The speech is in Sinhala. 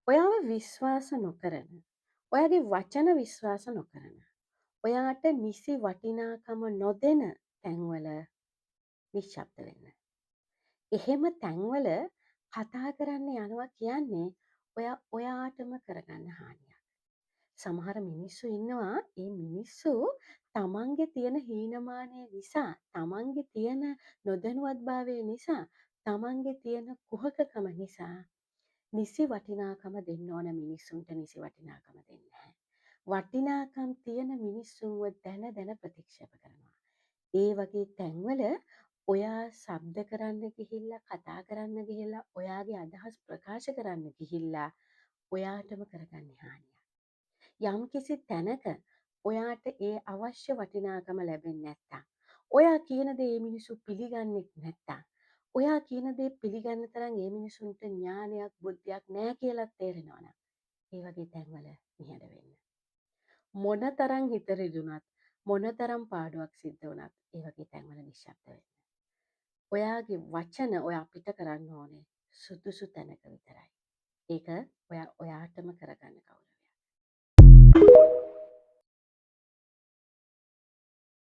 ඔයාව විශ්වාස නොකරන, ඔයාගේ වචන විශ්වාස නොකරන, ඔයාට නිසි වටිනාකම නොදෙන තැන්වල නිශ්ශබ්ද වෙන්න. එහෙම තැන්වල කතා කරන්න යනවා කියන්නේ ඔයාටම කරගන්න හානියක්. සමහර මිනිස්සු ඉන්නවා ඒ මිනිස්සු තමන්ගේ තියෙන හීනමානය නිසා, තමන්ගේ තියෙන නොදැනුවත්භාවය නිසා, තමන්ගේ තියෙන කුහකකම නිසා නිසි වටිනාකම දෙන්න ඕන මිනිස්සුන්ට නිසි වටිනාකම දෙන්නේ නැහැ. වටිනාකම් තියෙන මිනිස්සුන්ව දැන දැන ප්‍රතික්ෂේප කරනවා. ඒ වගේ තැන්වල ඔයා ශබ්ද කරන්න ගිහිල්ලා, කතා කරන්න ගිහිල්ලා, ඔයාගේ අදහස් ප්‍රකාශ කරන්න ගිහිල්ලා ඔයාටම කරගන්නේ හානියක්. යම්කිසි තැනක ඔයාට ඒ අවශ්‍ය වටිනාකම ලැබෙන්නේ නැත්තම්, ඔයා කියන දේ ඒ මිනිස්සු පිළිගන්නෙත් නැත්තම්, ඔයා කියන දේ පිළිගන්න තරම් ඒ මිනිසුන්ට ඥානයක්, බුද්ධියක් නැහැ කියලා තේරෙනවනම්, ඒ වගේ තැන්වල නිහඬ වෙන්න. මොනතරම් හිත රිදුනත්, මොනතරම් පාඩුවක් සිද්ධ වුණත්, ඒ වගේ තැන්වල නිශ්ශබ්ද වෙන්න. ඔයාගේ වචන ඔයා පිට කරන්න ඕනේ සුදුසු තැනක විතරයි. ඒක ඔයාටම කරගන්න